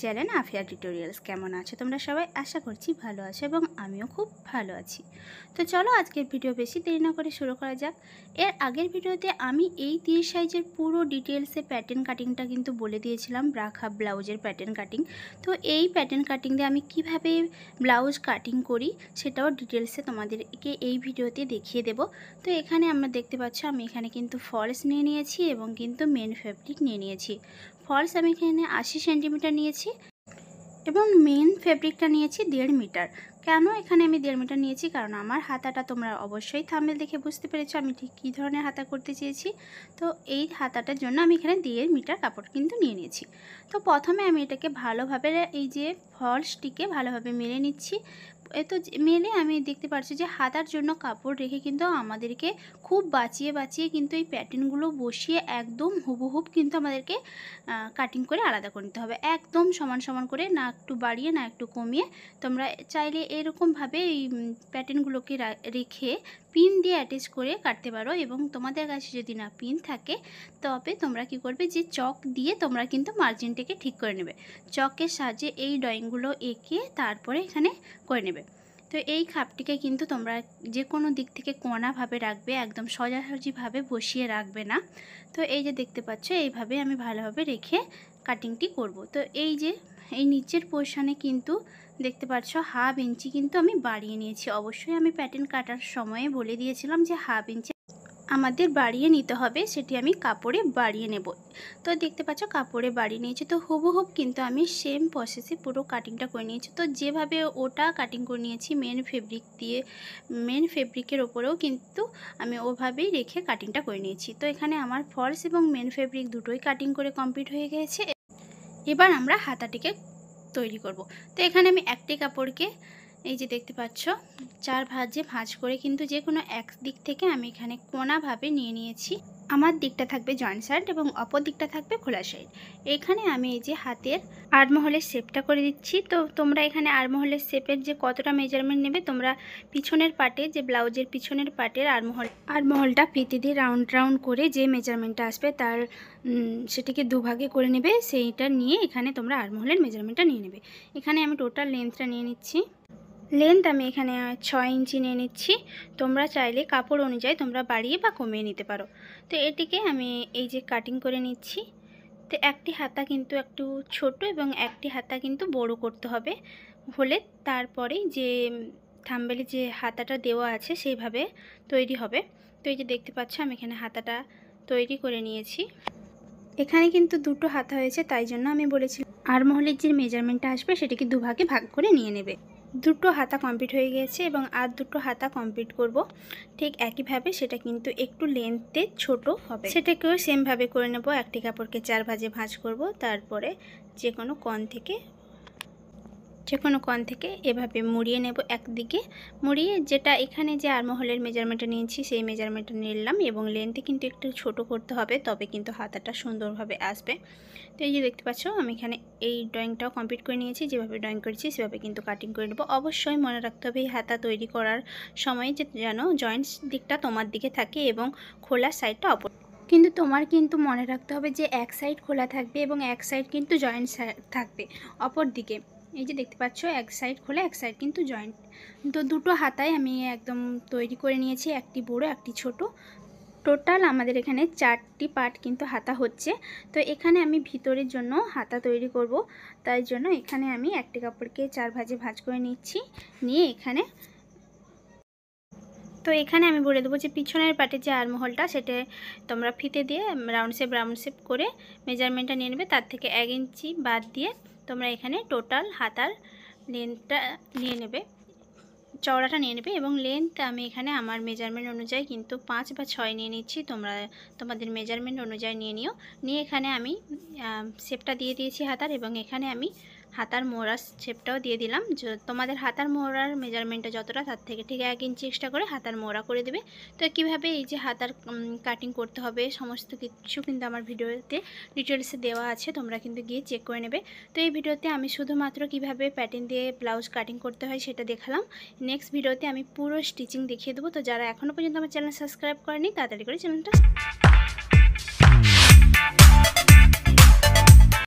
Channel Afia tutorials. কেমন আছো তোমরা সবাই? আশা করছি ভালো আছো এবং আমিও খুব ভালো আছি। তো চলো আজকের ভিডিও বেশি দেরি না করে শুরু করা যাক। এর আগের ভিডিওতে আমি এই 30 সাইজের পুরো ডিটেলসে প্যাটার্ন কাটিংটা কিন্তু বলে দিয়েছিলাম, রাখা ব্লাউজের প্যাটার্ন কাটিং। তো এই প্যাটার্ন কাটিং দিয়ে আমি কিভাবে ব্লাউজ কাটিং করি সেটাও ডিটেলসে তোমাদেরকে এই ভিডিওতে দেখিয়ে দেব। তো এখানে আমরা দেখতে পাচ্ছ আমি এখানে কিন্তু ফলস নিয়ে নিয়েছি এবং কিন্তু মেন ফেব্রিক নিয়ে নিয়েছি। ফলস আমি এখানে 80 সেন্টিমিটার নিয়েছি এবং মেন ফেব্রিকটা নিয়েছি 1.5 মিটার। কেন এখানে আমি 1.5 মিটার নিয়েছি? কারণ আমার হাতাটা তোমরা অবশ্যই থাম্বনেল দেখে বুঝতে পেরেছো আমি ঠিক কী ধরনের হাতা করতে চেয়েছি। তো এই হাতাটার জন্য আমি এখানে 1.5 মিটার কাপড় কিন্তু নিয়ে নিয়েছি। তো প্রথমে আমি এটাকে ভালোভাবে এই যে ফলসটিকে ভালোভাবে মেলে নিচ্ছি। তো মেলে আমি দেখতে পাচ্ছি যে হাতার জন্য কাপড় রেখে কিন্তু আমাদেরকে খুব বাঁচিয়ে বাঁচিয়ে কিন্তু এই প্যাটার্নগুলো বসিয়ে একদম হুবহুব কিন্তু আমাদেরকে কাটিং করে আলাদা করে নিতে হবে। একদম সমান সমান করে, না একটু বাড়িয়ে না একটু কমিয়ে। তোমরা চাইলে এরকমভাবে এই প্যাটার্নগুলোকে রেখে পিন দিয়ে অ্যাটাচ করে কাটতে পারো, এবং তোমাদের কাছে যদি না পিন থাকে তবে তোমরা কি করবে যে চক দিয়ে তোমরা কিন্তু মার্জিনটাকে ঠিক করে নেবে। চকের সাহায্যে এই ড্রয়িংগুলো এঁকে তারপরে এখানে করে নেবে। তো এই খাপটিকে কিন্তু তোমরা যে কোনো দিক থেকে কোণাভাবে রাখবে, একদম সোজাসুজিভাবে বসিয়ে রাখবে না। তো এই যে দেখতে পাচ্ছ এইভাবে আমি ভালোভাবে রেখে কাটিংটি করব। তো এই যে এই নিচের পোর্শনে কিন্তু দেখতে পাচ্ছ 1/2 ইঞ্চি কিন্তু আমি বাড়িয়ে নিয়েছি। অবশ্যই আমি প্যাটার্ন কাটার সময়ে বলে দিয়েছিলাম যে 1/2 ইঞ্চি আমাদের বাড়িয়ে নিতে হবে, সেটি আমি কাপড়ে বাড়িয়ে নেব। তো দেখতে পাচ্ছ কাপড়ে বাড়িয়ে নিয়েছি। তো হুবহুব কিন্তু আমি সেম প্রসেসে পুরো কাটিংটা করে নিয়েছি। তো যেভাবে ওটা কাটিং করে নিয়েছি মেন ফেব্রিক দিয়ে, মেন ফেব্রিকের ওপরেও কিন্তু আমি ওভাবেই রেখে কাটিংটা করে নিয়েছি। তো এখানে আমার ফলস এবং মেন ফেব্রিক দুটোই কাটিং করে কমপ্লিট হয়ে গেছে। এবার আমরা হাতাটিকে তৈরি করব। তো এখানে আমি একটি কাপড়কে এই যে দেখতে পাচ্ছ 4 ভাঁজে ভাঁজ করে কিন্তু যে কোনো এক দিক থেকে আমি এখানে কোণাভাবে নিয়ে নিয়েছি। আমার দিকটা থাকবে জয়েন্ট সাইড এবং অপর দিকটা থাকবে খোলা সাইড। এখানে আমি এই যে হাতের আড়মহলের শেপটা করে দিচ্ছি। তো তোমরা এখানে আড়মহলের শেপের যে কতটা মেজারমেন্ট নেবে, তোমরা পিছনের পাটে যে ব্লাউজের পিছনের পাটের আড়মহলটা ফিতে দিয়ে রাউন্ড রাউন্ড করে যে মেজারমেন্টটা আসবে তার সেটিকে দুভাগে করে নেবে। সেইটা নিয়ে এখানে তোমরা আড়মহলের মেজারমেন্টটা নিয়ে নেবে। এখানে আমি টোটাল লেন্থটা নিয়ে নিচ্ছি। লেন্থ আমি এখানে 6 ইঞ্চি নিয়ে নিচ্ছি। তোমরা চাইলে কাপড় অনুযায়ী তোমরা বাড়িয়ে বা কমিয়ে নিতে পারো। তো এটিকে আমি এই যে কাটিং করে নিচ্ছি। তো একটি হাতা কিন্তু একটু ছোট এবং একটি হাতা কিন্তু বড় করতে হবে, হলে তারপরেই যে থাম্বনেলে যে হাতাটা দেওয়া আছে সেইভাবে তৈরি হবে। তো এই যে দেখতে পাচ্ছ আমি এখানে হাতাটা তৈরি করে নিয়েছি। এখানে কিন্তু দুটো হাতা হয়েছে, তাই জন্য আমি বলেছি আড়মহলের যে মেজারমেন্টটা আসবে সেটিকে দুভাগে ভাগ করে নিয়ে নেবে। দুটো হাতা কমপ্লিট হয়ে গেছে এবং আর দুটো হাতা কমপ্লিট করব ঠিক একইভাবে। সেটা কিন্তু একটু লেন্থে ছোট হবে, সেটাকেও সেমভাবে করে নেব। একটি কাপড়কে 4 ভাঁজে ভাঁজ করব, তারপরে যে কোনো কোণ থেকে এভাবে মুড়িয়ে নেব। একদিকে মুড়িয়ে যেটা এখানে যে আর্মহোলের মেজারমেন্টটা নিয়েছি সেই মেজারমেন্টটা নিলাম, এবং লেন্থে কিন্তু একটু ছোট করতে হবে, তবে কিন্তু হাতাটা সুন্দরভাবে আসবে। তো এই যে দেখতে পাচ্ছ আমি এখানে এই ড্রয়িংটাও কমপ্লিট করে নিয়েছি। যেভাবে ড্রয়িং করেছি সেভাবে কিন্তু কাটিং করে নেব। অবশ্যই মনে রাখতে হবে এই হাতা তৈরি করার সময় যে যেন জয়েন্টস দিকটা তোমার দিকে থাকে এবং খোলা সাইডটা অপর। কিন্তু তোমার কিন্তু মনে রাখতে হবে যে এক সাইড খোলা থাকবে এবং এক সাইড কিন্তু জয়েন্ট থাকবে অপর দিকে। এই যে দেখতে পাচ্ছ এক সাইড খোলা এক সাইড কিন্তু জয়েন্ট। তো দুটো হাতায় আমি একদম তৈরি করে নিয়েছি, একটি বড় একটি ছোট। টোটাল আমাদের এখানে 4টি পার্ট কিন্তু হাতা হচ্ছে। তো এখানে আমি ভিতরের জন্য হাতা তৈরি করব, তাই জন্য এখানে আমি একটি কাপড়কে 4 ভাঁজে ভাঁজ করে নিচ্ছি। নিয়ে এখানে আমি বলে দেবো যে পিছনের পার্টের যে আর্মহোলটা সেটা তোমরা ফিতে দিয়ে রাউন্ড শেপ করে মেজারমেন্টটা নিয়ে নেবে। তার থেকে 1 ইঞ্চি বাদ দিয়ে তোমরা এখানে টোটাল হাতার লেন্থটা নিয়ে নেবে, চওড়াটা নিয়ে নেবে। এবং লেন্থ আমি এখানে আমার মেজারমেন্ট অনুযায়ী কিন্তু 5 বা 6 নিয়ে নিচ্ছি। তোমরা তোমাদের মেজারমেন্ট অনুযায়ী নিয়ে নিও। নিয়ে এখানে আমি শেপটা দিয়ে দিয়েছি হাতার, এবং এখানে আমি হাতার মোহরার শেপটাও দিয়ে দিলাম। তোমাদের হাতার মোহরার মেজারমেন্টটা যতটা তার থেকে ঠিক 1 ইঞ্চি এক্সট্রা করে হাতার মোহরা করে দেবে। তো কীভাবে এই যে হাতার কাটিং করতে হবে সমস্ত কিছু কিন্তু আমার ভিডিওতে ডিটেলসে দেওয়া আছে, তোমরা কিন্তু গিয়ে চেক করে নেবে। তো এই ভিডিওতে আমি শুধুমাত্র কিভাবে প্যাটার্ন দিয়ে ব্লাউজ কাটিং করতে হয় সেটা দেখালাম। নেক্সট ভিডিওতে আমি পুরো স্টিচিং দেখিয়ে দেবো। তো যারা এখনও পর্যন্ত আমার চ্যানেল সাবস্ক্রাইব করেনি তাড়াতাড়ি করে চ্যানেলটা